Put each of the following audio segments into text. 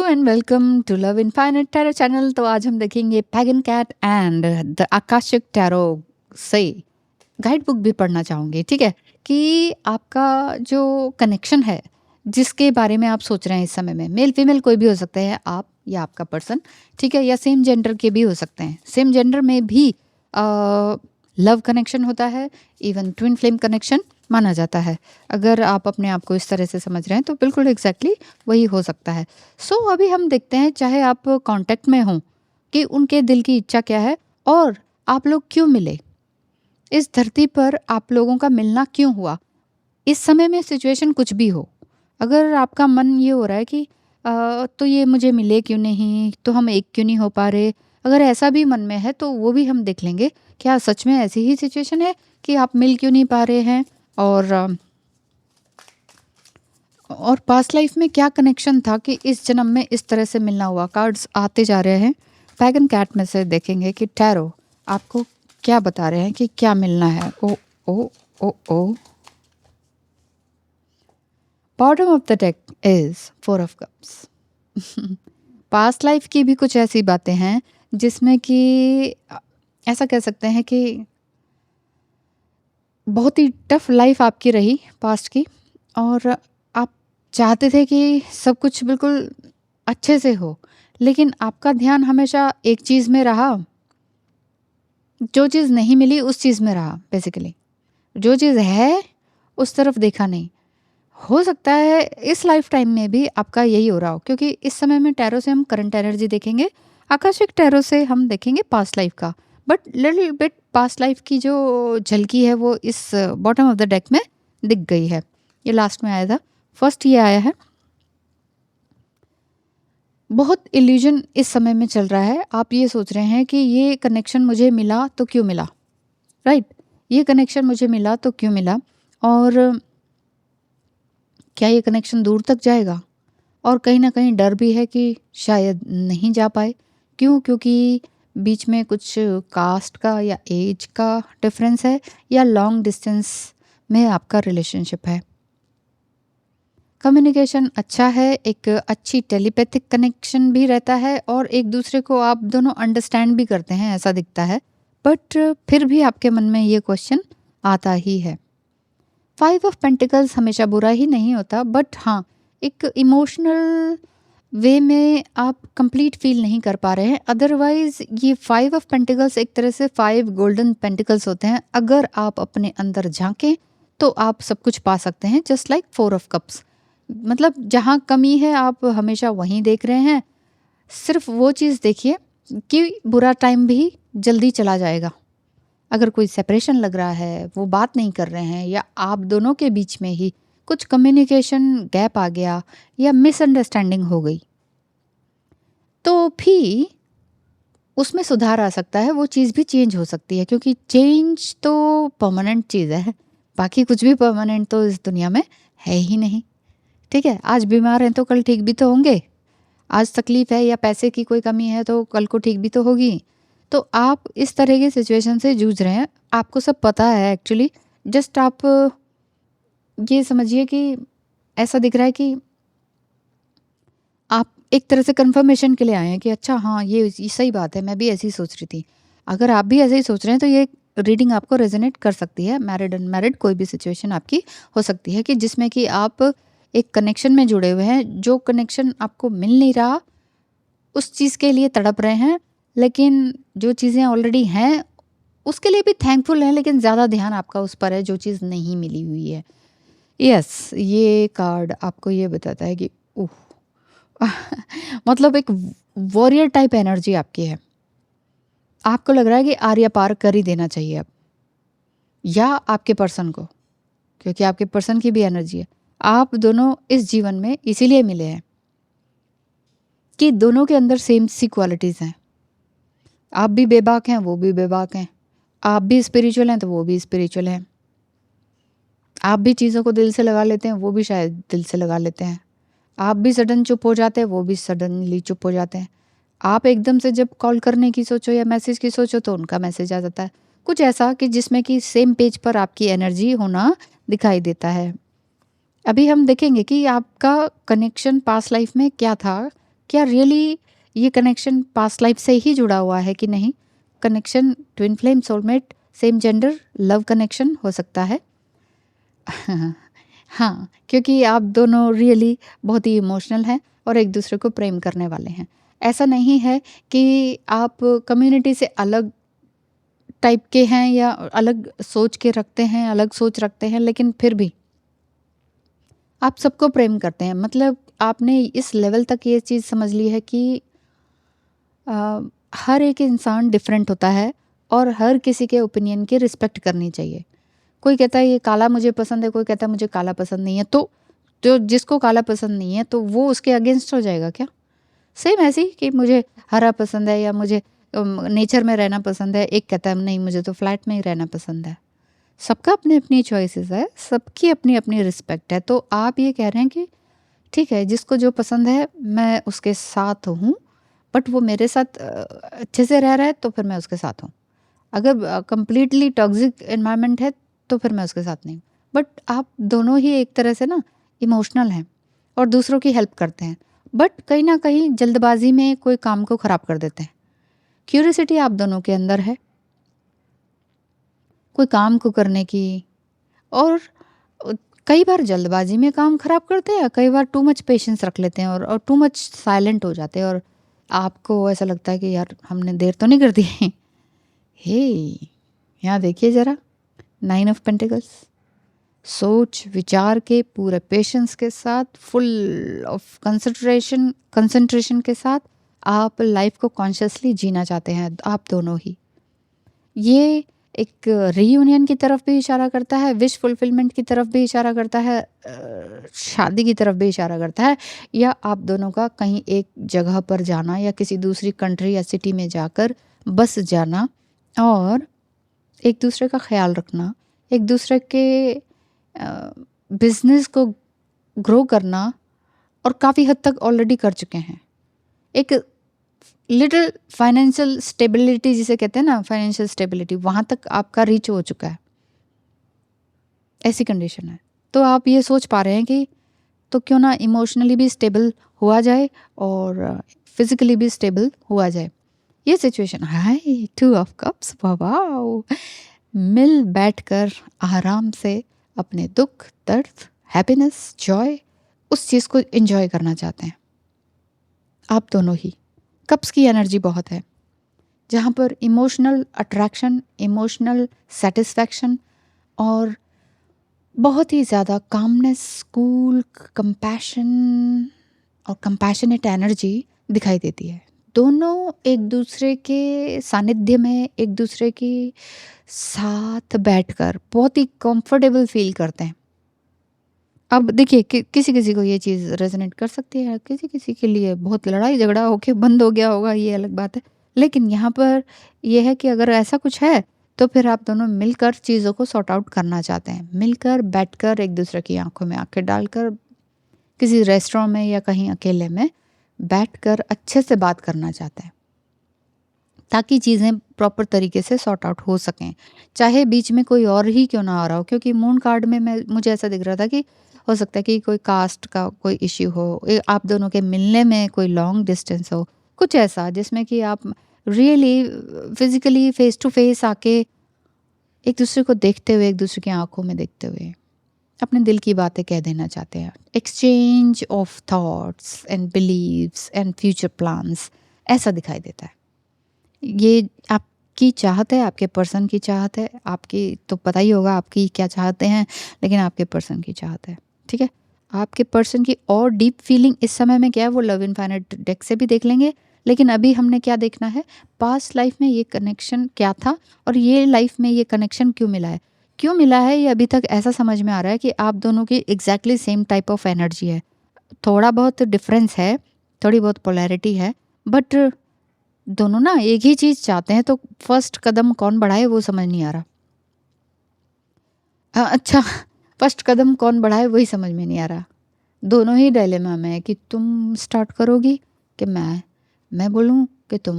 And welcome to love infinite tarot channel. तो आज हम देखेंगे pagan cat and the akashic tarot से गाइड बुक भी पढ़ना चाहूँगी, ठीक है? कि आपका जो कनेक्शन है, जिसके बारे में आप सोच रहे हैं इस समय में, मेल फीमेल कोई भी हो सकते हैं, आप या आपका पर्सन, ठीक है? या सेम जेंडर के भी हो सकते हैं। सेम जेंडर में भी लव कनेक्शन होता है, इवन ट्विन फ्लेम कनेक्शन माना जाता है। अगर आप अपने आप को इस तरह से समझ रहे हैं तो बिल्कुल एग्जैक्टली वही हो सकता है। अभी हम देखते हैं, चाहे आप कांटेक्ट में हों, कि उनके दिल की इच्छा क्या है और आप लोग क्यों मिले, इस धरती पर आप लोगों का मिलना क्यों हुआ। इस समय में सिचुएशन कुछ भी हो, अगर आपका मन ये हो रहा है कि तो ये मुझे मिले क्यों नहीं, तो हम एक क्यों नहीं हो पा रहे, अगर ऐसा भी मन में है तो वो भी हम देख लेंगे। क्या सच में ऐसी ही सिचुएशन है कि आप मिल क्यों नहीं पा रहे हैं, और पास्ट लाइफ में क्या कनेक्शन था कि इस जन्म में इस तरह से मिलना हुआ। कार्ड्स आते जा रहे हैं। पैगन कैट में से देखेंगे कि टैरो आपको क्या बता रहे हैं कि क्या मिलना है। ओ ओ ओ ओ bottom of the deck is 4 of cups. Past life की भी कुछ ऐसी बातें हैं जिसमें कि ऐसा कह सकते हैं कि बहुत ही टफ लाइफ आपकी रही पास्ट की, और आप चाहते थे कि सब कुछ बिल्कुल अच्छे से हो, लेकिन आपका ध्यान हमेशा एक चीज़ में रहा, जो चीज़ नहीं मिली उस चीज़ में रहा। बेसिकली जो चीज़ है उस तरफ देखा नहीं। हो सकता है इस लाइफ टाइम में भी आपका यही हो रहा हो, क्योंकि इस समय में टैरो से हम करंट एनर्जी देखेंगे, आकाशिक टैरो से हम देखेंगे पास्ट लाइफ का। But little bit past life की जो झलकी है वो इस बॉटम ऑफ द डेक में दिख गई है। ये लास्ट में आया था, फर्स्ट ये आया है। बहुत इल्यूजन इस समय में चल रहा है। आप ये सोच रहे हैं कि ये कनेक्शन मुझे मिला तो क्यों मिला, राइट? ये कनेक्शन मुझे मिला तो क्यों मिला, और क्या ये कनेक्शन दूर तक जाएगा। और कहीं ना कहीं डर भी है कि शायद नहीं जा पाए। क्यों? क्योंकि बीच में कुछ कास्ट का या एज का डिफरेंस है, या लॉन्ग डिस्टेंस में आपका रिलेशनशिप है। कम्युनिकेशन अच्छा है, एक अच्छी टेलीपैथिक कनेक्शन भी रहता है, और एक दूसरे को आप दोनों अंडरस्टैंड भी करते हैं, ऐसा दिखता है। बट फिर भी आपके मन में ये क्वेश्चन आता ही है। 5 ऑफ पेंटिकल्स हमेशा बुरा ही नहीं होता, बट हाँ, एक इमोशनल वे में आप कंप्लीट फील नहीं कर पा रहे हैं। अदरवाइज ये 5 ऑफ पेंटिकल्स एक तरह से 5 गोल्डन पेंटिकल्स होते हैं। अगर आप अपने अंदर झांकें तो आप सब कुछ पा सकते हैं, जस्ट लाइक 4 ऑफ कप्स। मतलब जहाँ कमी है आप हमेशा वहीं देख रहे हैं। सिर्फ वो चीज़ देखिए कि बुरा टाइम भी जल्दी चला जाएगा। अगर कोई सेपरेशन लग रहा है, वो बात नहीं कर रहे हैं, या आप दोनों के बीच में ही कुछ कम्युनिकेशन गैप आ गया या मिसअंडरस्टैंडिंग हो गई, तो भी उसमें सुधार आ सकता है। वो चीज़ भी चेंज हो सकती है, क्योंकि चेंज तो परमानेंट चीज़ है। बाकी कुछ भी परमानेंट तो इस दुनिया में है ही नहीं, ठीक है? आज बीमार हैं तो कल ठीक भी तो होंगे। आज तकलीफ है या पैसे की कोई कमी है तो कल को ठीक भी तो होगी। तो आप इस तरह की सिचुएशन से जूझ रहे हैं, आपको सब पता है एक्चुअली। जस्ट आप ये समझिए कि ऐसा दिख रहा है कि आप एक तरह से कंफर्मेशन के लिए आए हैं कि अच्छा हाँ, ये सही बात है, मैं भी ऐसे ही सोच रही थी। अगर आप भी ऐसे ही सोच रहे हैं तो ये रीडिंग आपको रेजोनेट कर सकती है। मैरिड अनमैरिड कोई भी सिचुएशन आपकी हो सकती है कि जिसमें कि आप एक कनेक्शन में जुड़े हुए हैं, जो कनेक्शन आपको मिल नहीं रहा, उस चीज़ के लिए तड़प रहे हैं। लेकिन जो चीज़ें ऑलरेडी हैं उसके लिए भी थैंकफुल हैं, लेकिन ज़्यादा ध्यान आपका उस पर है जो चीज़ नहीं मिली हुई है। यस, ये कार्ड आपको ये बताता है कि उह मतलब एक वॉरियर टाइप एनर्जी आपकी है। आपको लग रहा है कि आर्या पार कर ही देना चाहिए अब, या आपके पर्सन को, क्योंकि आपके पर्सन की भी एनर्जी है। आप दोनों इस जीवन में इसीलिए मिले हैं कि दोनों के अंदर सेम सी क्वालिटीज़ हैं। आप भी बेबाक हैं, वो भी बेबाक हैं। आप भी स्पिरिचुअल हैं तो वो भी स्पिरिचुअल हैं। आप भी चीज़ों को दिल से लगा लेते हैं, वो भी शायद दिल से लगा लेते हैं। आप भी सडन चुप हो जाते हैं, वो भी सडनली चुप हो जाते हैं। आप एकदम से जब कॉल करने की सोचो या मैसेज की सोचो तो उनका मैसेज आ जाता है। कुछ ऐसा कि जिसमें कि सेम पेज पर आपकी एनर्जी होना दिखाई देता है। अभी हम देखेंगे कि आपका कनेक्शन पास्ट लाइफ में क्या था, क्या रियली ये कनेक्शन पास्ट लाइफ से ही जुड़ा हुआ है कि नहीं? Connection twin flame, soulmate, same gender, love connection हो सकता है। हाँ, क्योंकि आप दोनों रियली बहुत ही इमोशनल हैं और एक दूसरे को प्रेम करने वाले हैं। ऐसा नहीं है कि आप कम्युनिटी से अलग टाइप के हैं या अलग सोच के रखते हैं, अलग सोच रखते हैं, लेकिन फिर भी आप सबको प्रेम करते हैं। मतलब आपने इस लेवल तक ये चीज़ समझ ली है कि अ, हर एक इंसान डिफरेंट होता है और हर किसी के ओपिनियन की रिस्पेक्ट करनी चाहिए। कोई कहता है ये काला मुझे पसंद है, कोई कहता है मुझे काला पसंद नहीं है, तो जिसको काला पसंद नहीं है तो वो उसके अगेंस्ट हो जाएगा क्या? सेम ऐसे ही कि मुझे हरा पसंद है या मुझे नेचर में रहना पसंद है, एक कहता है नहीं मुझे तो फ्लैट में ही रहना पसंद है। सबका अपनी अपनी चॉइसेस है, सबकी अपनी अपनी रिस्पेक्ट है। तो आप ये कह रहे हैं कि ठीक है, जिसको जो पसंद है मैं उसके साथ हूँ, बट वो मेरे साथ अच्छे से रह रहा है तो फिर मैं उसके साथ हूँ। अगर कंप्लीटली टॉक्सिक एनवायरनमेंट है तो फिर मैं उसके साथ नहीं हूँ। बट आप दोनों ही एक तरह से ना इमोशनल हैं और दूसरों की हेल्प करते हैं, बट कहीं ना कहीं जल्दबाजी में कोई काम को ख़राब कर देते हैं। क्यूरियोसिटी आप दोनों के अंदर है कोई काम को करने की, और अ, कई बार जल्दबाजी में काम ख़राब करते हैं, कई बार टू मच पेशेंस रख लेते हैं और टू मच साइलेंट हो जाते हैं और आपको ऐसा लगता है कि यार हमने देर तो नहीं कर दी। हे, यहाँ देखिए ज़रा, 9 ऑफ पेंटिकल्स, सोच विचार के पूरे पेशेंस के साथ, फुल ऑफ कंसंट्रेशन कंसंट्रेशन के साथ आप लाइफ को कॉन्शियसली जीना चाहते हैं आप दोनों ही। ये एक रीयूनियन की तरफ भी इशारा करता है, विश फुलफिलमेंट की तरफ भी इशारा करता है, शादी की तरफ भी इशारा करता है, या आप दोनों का कहीं एक जगह पर जाना या किसी दूसरी कंट्री या सिटी में जाकर बस जाना और एक दूसरे का ख्याल रखना, एक दूसरे के बिजनेस को ग्रो करना, और काफ़ी हद तक ऑलरेडी कर चुके हैं। एक लिटिल फाइनेंशियल स्टेबिलिटी जिसे कहते हैं ना, फाइनेंशियल स्टेबिलिटी वहाँ तक आपका रीच हो चुका है, ऐसी कंडीशन है। तो आप ये सोच पा रहे हैं कि तो क्यों ना इमोशनली भी स्टेबल हुआ जाए और फिजिकली भी स्टेबल हुआ जाए। ये situation, hi 2 of cups, wow, मिल बैठकर आराम से अपने दुख, दर्द, हैप्पीनेस, जॉय, उस चीज़ को एंजॉय करना चाहते हैं आप दोनों ही। कप्स की एनर्जी बहुत है, जहाँ पर इमोशनल अट्रैक्शन, इमोशनल सेटिस्फैक्शन और बहुत ही ज़्यादा कामनेस, कूल, कंपैशन और कंपैशनेट एनर्जी दिखाई देती है। दोनों एक दूसरे के सानिध्य में, एक दूसरे की साथ बैठकर बहुत ही कंफर्टेबल फील करते हैं। अब देखिए किसी किसी को ये चीज़ रेजोनेट कर सकती है, किसी किसी के लिए बहुत लड़ाई झगड़ा होके बंद हो गया होगा, ये अलग बात है। लेकिन यहाँ पर यह है कि अगर ऐसा कुछ है तो फिर आप दोनों मिलकर चीज़ों को सॉर्ट आउट करना चाहते हैं, मिलकर बैठकर एक दूसरे की आंखों में आंखें डालकर किसी रेस्टोरेंट में या कहीं अकेले में बैठकर अच्छे से बात करना चाहते हैं, ताकि चीज़ें प्रॉपर तरीके से सॉर्ट आउट हो सकें, चाहे बीच में कोई और ही क्यों ना आ रहा हो। क्योंकि मून कार्ड में मुझे ऐसा दिख रहा था कि हो सकता है कि कोई कास्ट का कोई इश्यू हो, आप दोनों के मिलने में कोई लॉन्ग डिस्टेंस हो, कुछ ऐसा जिसमें कि आप really physically face to face आके एक दूसरे को देखते हुए, एक दूसरे की आंखों में देखते हुए अपने दिल की बातें कह देना चाहते हैं। Exchange of thoughts and beliefs and future plans, ऐसा दिखाई देता है। ये आपकी चाहत है, आपके पर्सन की चाहत है। आपकी तो पता ही होगा आपकी क्या चाहते हैं, लेकिन आपके पर्सन की चाहत है, ठीक है। आपके पर्सन की और डीप फीलिंग इस समय में क्या है, वो लव इनफाइनाइट डेक से भी देख लेंगे। लेकिन अभी हमने क्या देखना है, पास्ट लाइफ में ये कनेक्शन क्या था और ये लाइफ में ये कनेक्शन क्यों मिला है। क्यों मिला है ये अभी तक ऐसा समझ में आ रहा है कि आप दोनों की exactly same type of energy है। थोड़ा बहुत डिफरेंस है, थोड़ी बहुत पोलैरिटी है, बट दोनों ना एक ही चीज़ चाहते हैं। तो फर्स्ट कदम कौन बढ़ाए वो समझ नहीं आ रहा। अच्छा, फर्स्ट कदम कौन बढ़ाए वही समझ में नहीं आ रहा। दोनों ही डायलेमा में है कि तुम स्टार्ट करोगी कि मैं बोलूँ कि तुम,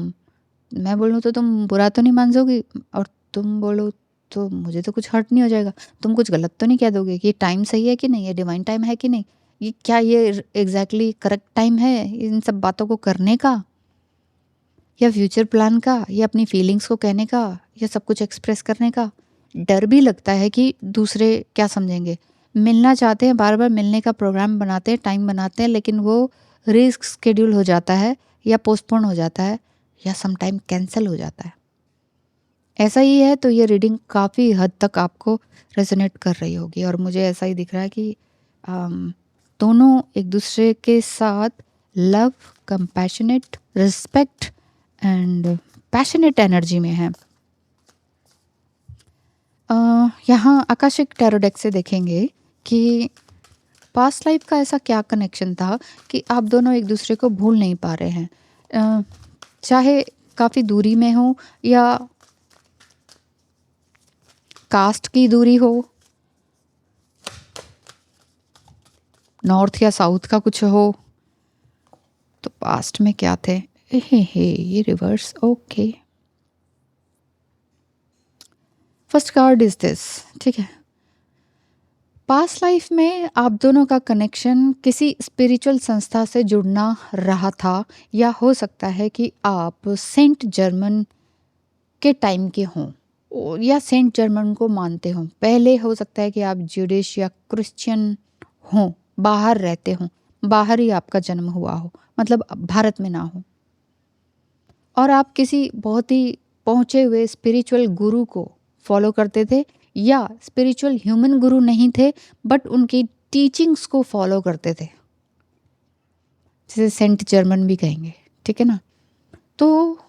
मैं बोलूँ तो तुम बुरा तो नहीं मान जाओगी, और तुम बोलो तो मुझे तो कुछ हर्ट नहीं हो जाएगा। तुम कुछ गलत तो नहीं कह दोगे कि टाइम सही है कि नहीं, ये डिवाइन टाइम है कि नहीं। ये क्या ये एग्जैक्टली करेक्ट टाइम है इन सब बातों को करने का, या फ्यूचर प्लान का, या अपनी फीलिंग्स को कहने का, या सब कुछ एक्सप्रेस करने का? डर भी लगता है कि दूसरे क्या समझेंगे। मिलना चाहते हैं, बार बार मिलने का प्रोग्राम बनाते हैं, टाइम बनाते हैं, लेकिन वो रिस्क स्केड्यूल हो जाता है, या पोस्टपोन हो जाता है, या सम टाइम कैंसिल हो जाता है। ऐसा ही है तो ये रीडिंग काफ़ी हद तक आपको रेजोनेट कर रही होगी, और मुझे ऐसा ही दिख रहा है कि दोनों एक दूसरे के साथ love, compassionate, respect and passionate energy में है। यहाँ आकाशिक टैरो डेक से देखेंगे कि पास्ट लाइफ का ऐसा क्या कनेक्शन था कि आप दोनों एक दूसरे को भूल नहीं पा रहे हैं। चाहे काफ़ी दूरी में हो, या कास्ट की दूरी हो, नॉर्थ या साउथ का कुछ हो, तो पास्ट में क्या थे। ये reverse, okay. First card is this, ठीक है। पास्ट लाइफ में आप दोनों का कनेक्शन किसी स्पिरिचुअल संस्था से जुड़ना रहा था, या हो सकता है कि आप सेंट जर्मन के टाइम के हों, या सेंट जर्मन को मानते हों। पहले हो सकता है कि आप ज्यूडिश या क्रिश्चियन हों, बाहर रहते हों, बाहर ही आपका जन्म हुआ हो, मतलब भारत में ना हो, और आप किसी बहुत ही पहुँचे हुए स्पिरिचुअल गुरु को फॉलो करते थे, या स्पिरिचुअल ह्यूमन गुरु नहीं थे बट उनकी टीचिंग्स को फॉलो करते थे, जिसे सेंट जर्मन भी कहेंगे, ठीक है ना। तो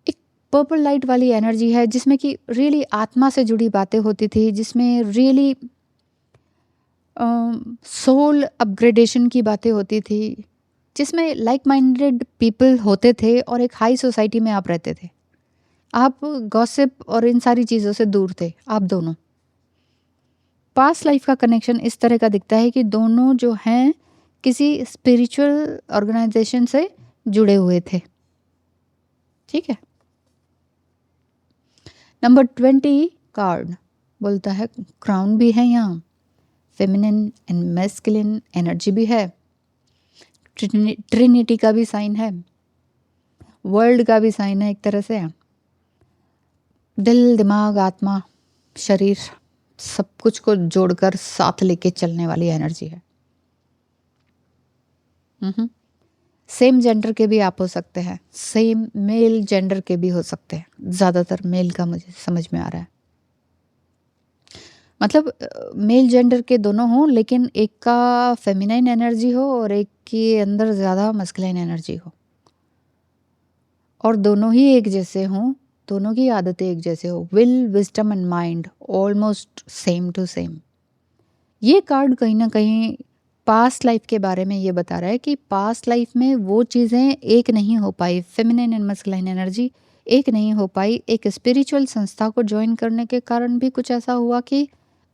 एक पर्पल लाइट वाली एनर्जी है जिसमें कि रियली आत्मा से जुड़ी बातें होती थी, जिसमें रियली सोल अपग्रेडेशन की बातें होती थी, जिसमें लाइक माइंडेड पीपल होते थे, और एक हाई सोसाइटी में आप रहते थे। आप गॉसिप और इन सारी चीज़ों से दूर थे, आप दोनों। पास्ट लाइफ का कनेक्शन इस तरह का दिखता है कि दोनों जो हैं किसी स्पिरिचुअल ऑर्गेनाइजेशन से जुड़े हुए थे, ठीक है। नंबर 20 कार्ड बोलता है क्राउन भी है यहाँ, फेमिनिन एंड मैस्कुलिन एनर्जी भी है, ट्रिनिटी का भी साइन है, वर्ल्ड का भी साइन है, एक तरह से दिल, दिमाग, आत्मा, शरीर, सब कुछ को जोड़कर साथ लेके चलने वाली एनर्जी है। सेम जेंडर के भी आप हो सकते हैं, सेम मेल जेंडर के भी हो सकते हैं, ज़्यादातर मेल का मुझे समझ में आ रहा है। मतलब मेल जेंडर के दोनों हों, लेकिन एक का फेमिनाइन एनर्जी हो और एक के अंदर ज़्यादा मस्कुलाइन एनर्जी हो, और दोनों ही एक जैसे हों, दोनों की आदतें एक जैसे हो, will, wisdom and mind almost same to same. ये कार्ड कहीं ना कहीं पास्ट लाइफ के बारे में ये बता रहा है कि पास्ट लाइफ में वो चीज़ें एक नहीं हो पाई, फेमिनिन एंड मस्कुलाइन एनर्जी एक नहीं हो पाई, एक स्पिरिचुअल संस्था को ज्वाइन करने के कारण भी कुछ ऐसा हुआ कि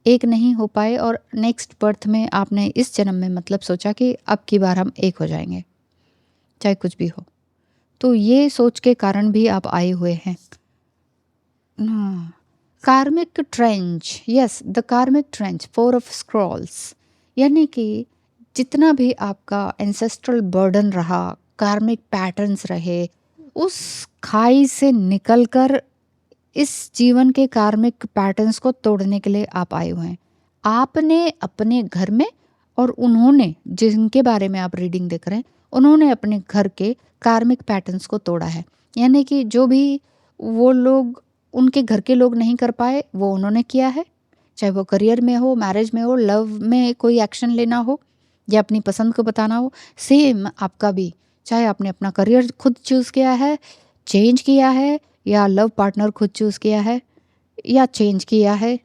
एक नहीं हो पाए, और नेक्स्ट बर्थ में आपने इस जन्म में मतलब सोचा कि अब की बार हम एक हो जाएंगे, चाहे कुछ भी हो। तो ये सोच के कारण भी आप आए हुए हैं। कार्मिक ट्रेंच, यस, द कार्मिक ट्रेंच, 4 ऑफ स्क्रॉल्स, यानी कि जितना भी आपका एंसेस्ट्रल बर्डन रहा, कार्मिक पैटर्न्स रहे, उस खाई से निकलकर इस जीवन के कार्मिक पैटर्न्स को तोड़ने के लिए आप आए हुए हैं। आपने अपने घर में, और उन्होंने जिनके बारे में आप रीडिंग देख रहे हैं, उन्होंने अपने घर के कार्मिक पैटर्न्स को तोड़ा है। यानी कि जो भी वो लोग, उनके घर के लोग नहीं कर पाए, वो उन्होंने किया है, चाहे वो करियर में हो, मैरिज में हो, लव में कोई एक्शन लेना हो, या अपनी पसंद को बताना हो। सेम आपका भी, चाहे आपने अपना करियर खुद चूज़ किया है, चेंज किया है, या लव पार्टनर खुद चूज़ किया है, या चेंज किया है,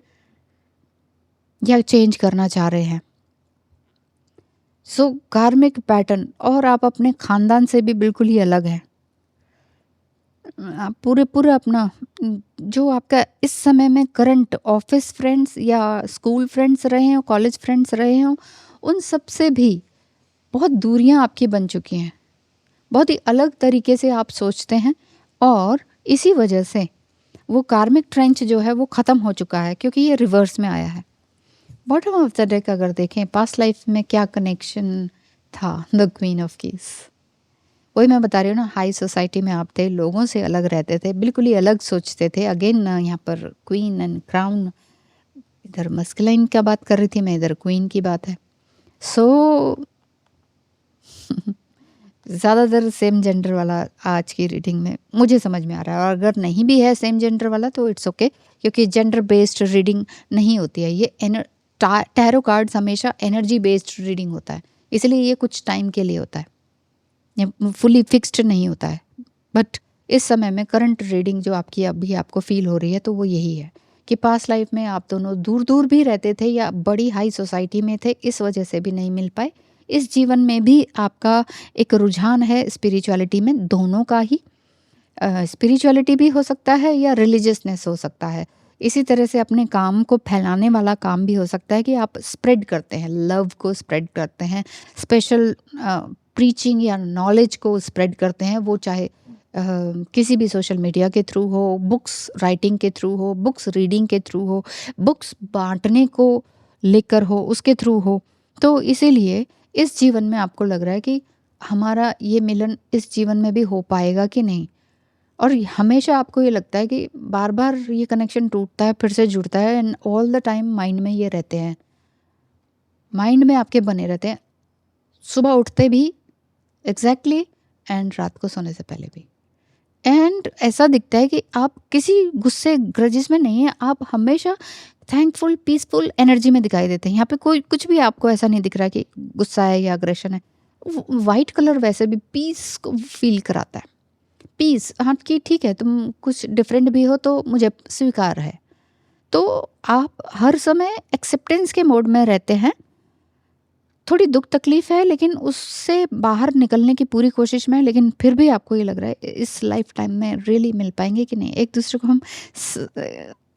या चेंज करना चाह रहे हैं। सो कार्मिक पैटर्न, और आप अपने खानदान से भी बिल्कुल ही अलग हैं। आप पूरे अपना जो आपका इस समय में करंट ऑफिस फ्रेंड्स या स्कूल फ्रेंड्स रहे हों, कॉलेज फ्रेंड्स रहे हों, उन सब से भी बहुत दूरियां आपकी बन चुकी हैं। बहुत ही अलग तरीके से आप सोचते हैं, और इसी वजह से वो कार्मिक ट्रेंच जो है वो ख़त्म हो चुका है, क्योंकि ये रिवर्स में आया है। बॉटम ऑफ द डेक अगर देखें, पास्ट लाइफ में क्या कनेक्शन था द क्वीन ऑफ कीज। वही मैं बता रही हूँ ना, हाई सोसाइटी में आप थे, लोगों से अलग रहते थे, बिल्कुल ही अलग सोचते थे। अगेन यहाँ पर क्वीन एंड क्राउन, इधर मस्कुलाइन का बात कर रही थी मैं, इधर क्वीन की बात है। सो ज़्यादातर सेम जेंडर वाला आज की रीडिंग में मुझे समझ में आ रहा है, और अगर नहीं भी है सेम जेंडर वाला तो इट्स ओके, क्योंकि जेंडर बेस्ड रीडिंग नहीं होती है ये। टैरो कार्ड्स हमेशा एनर्जी बेस्ड रीडिंग होता है, इसलिए ये कुछ टाइम के लिए होता है, ये फुली फिक्स्ड नहीं होता है। बट इस समय में करंट रीडिंग जो आपकी अभी आपको फील हो रही है, तो वो यही है कि पास्ट लाइफ में आप दोनों दूर दूर भी रहते थे या बड़ी हाई सोसाइटी में थे, इस वजह से भी नहीं मिल पाए। इस जीवन में भी आपका एक रुझान है स्पिरिचुअलिटी में, दोनों का ही। स्पिरिचुअलिटी भी हो सकता है या रिलीजियसनेस हो सकता है। इसी तरह से अपने काम को फैलाने वाला काम भी हो सकता है कि आप स्प्रेड करते हैं, लव को स्प्रेड करते हैं, स्पेशल प्रीचिंग या नॉलेज को स्प्रेड करते हैं, वो चाहे किसी भी सोशल मीडिया के थ्रू हो, बुक्स राइटिंग के थ्रू हो, बुक्स रीडिंग के थ्रू हो, बुक्स बांटने को लेकर हो, उसके थ्रू हो। तो इसीलिए इस जीवन में आपको लग रहा है कि हमारा ये मिलन इस जीवन में भी हो पाएगा कि नहीं, और हमेशा आपको ये लगता है कि बार बार ये कनेक्शन टूटता है, फिर से जुड़ता है, and all the time mind में ये रहते हैं, माइंड में आपके बने रहते हैं, सुबह उठते भी एग्जैक्टली एंड रात को सोने से पहले भी। एंड ऐसा दिखता है कि आप किसी गुस्से ग्रजेस में नहीं है, आप हमेशा थैंकफुल पीसफुल एनर्जी में दिखाई देते हैं। यहाँ पे कोई कुछ भी आपको ऐसा नहीं दिख रहा कि गुस्सा है या अग्रेशन है। वाइट कलर वैसे भी पीस को फील कराता है, पीस। हाँ कि ठीक है, तुम कुछ डिफरेंट भी हो तो मुझे स्वीकार है। तो आप हर समय एक्सेप्टेंस के मोड में रहते हैं। थोड़ी दुख तकलीफ है, लेकिन उससे बाहर निकलने की पूरी कोशिश में है, लेकिन फिर भी आपको ये लग रहा है इस लाइफ टाइम में रियली मिल पाएंगे कि नहीं, एक दूसरे को हम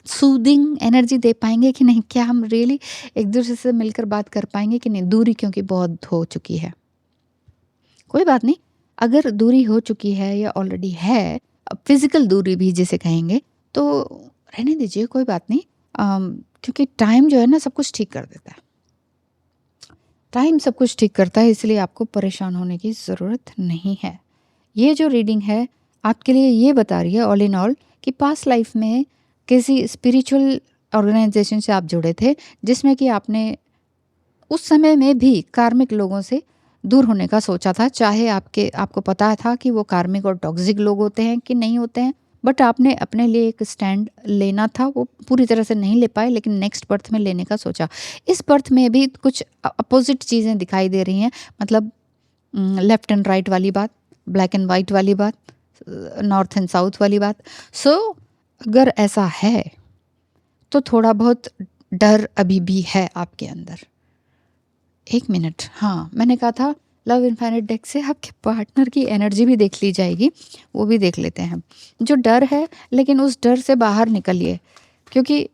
सूदिंग एनर्जी दे पाएंगे कि नहीं, क्या हम रियली एक दूसरे से मिलकर बात कर पाएंगे कि नहीं। दूरी क्योंकि बहुत हो चुकी है, कोई बात नहीं, अगर दूरी हो चुकी है या ऑलरेडी है, फिजिकल दूरी भी जिसे कहेंगे, तो रहने दीजिए, कोई बात नहीं। क्योंकि टाइम जो है ना सब कुछ ठीक कर देता है, टाइम सब कुछ ठीक करता है, इसलिए आपको परेशान होने की ज़रूरत नहीं है। ये जो रीडिंग है आपके लिए ये बता रही है ऑल इन ऑल कि पास्ट लाइफ में किसी स्पिरिचुअल ऑर्गेनाइजेशन से आप जुड़े थे, जिसमें कि आपने उस समय में भी कार्मिक लोगों से दूर होने का सोचा था, चाहे आपको पता था कि वो कार्मिक और टॉक्सिक लोग होते हैं कि नहीं होते हैं, बट आपने अपने लिए एक स्टैंड लेना था, वो पूरी तरह से नहीं ले पाए, लेकिन नेक्स्ट बर्थ में लेने का सोचा। इस बर्थ में भी कुछ अपोजिट चीज़ें दिखाई दे रही हैं, मतलब लेफ्ट एंड राइट वाली बात, ब्लैक एंड वाइट वाली बात, नॉर्थ एंड साउथ वाली बात। सो अगर ऐसा है तो थोड़ा बहुत डर अभी भी है आपके अंदर। एक मिनट, हाँ मैंने कहा था लव इनफाइनाइट डेक से आपके पार्टनर की एनर्जी भी देख ली जाएगी, वो भी देख लेते हैं। जो डर है, लेकिन उस डर से बाहर निकलिए, क्योंकि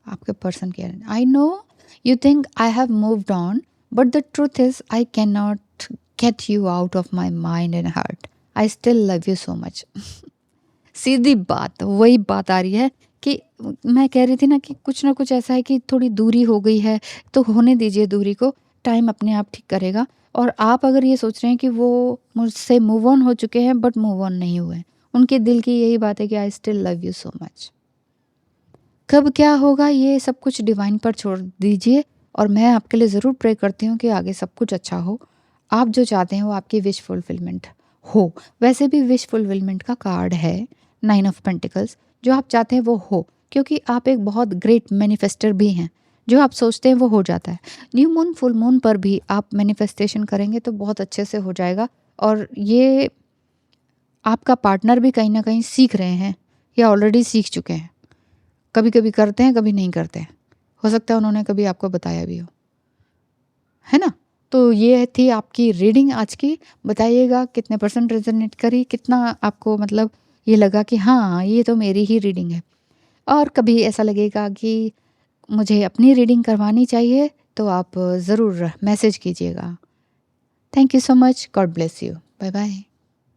आपके पर्सन की I know you think I have moved on, but the truth is I can not get you out of my mind and heart, I still love you so much. सीधी बात, वही बात आ रही है कि मैं कह रही थी ना कि कुछ ना कुछ ऐसा है कि थोड़ी दूरी हो गई है, तो होने दीजिए दूरी को, टाइम अपने आप ठीक करेगा। और आप अगर ये सोच रहे हैं कि वो मुझसे मूव ऑन हो चुके हैं बट मूव ऑन नहीं हुए, उनके दिल की यही बात है कि आई still love you so much. कब क्या होगा ये सब कुछ डिवाइन पर छोड़ दीजिए, और मैं आपके लिए ज़रूर प्रे करती हूँ कि आगे सब कुछ अच्छा हो, आप जो चाहते हैं वो आपकी विश फुलफिलमेंट हो। वैसे भी विश फुलफिलमेंट का कार्ड है 9 ऑफ पेंटिकल्स, जो आप चाहते हैं वो हो, क्योंकि आप एक बहुत ग्रेट मैनिफेस्टर भी हैं, जो आप सोचते हैं वो हो जाता है। न्यू मून फुल मून पर भी आप मैनिफेस्टेशन करेंगे तो बहुत अच्छे से हो जाएगा। और ये आपका पार्टनर भी कहीं ना कहीं सीख रहे हैं या ऑलरेडी सीख चुके हैं, कभी कभी करते हैं कभी नहीं करते हैं, हो सकता है उन्होंने कभी आपको बताया भी हो, है ना। तो ये थी आपकी रीडिंग आज की। बताइएगा कितने परसेंट रेजोनेट करी, कितना आपको मतलब ये लगा कि हाँ ये तो मेरी ही रीडिंग है, और कभी ऐसा लगेगा कि मुझे अपनी रीडिंग करवानी चाहिए तो आप ज़रूर मैसेज कीजिएगा। Thank you so much, God bless you, bye bye.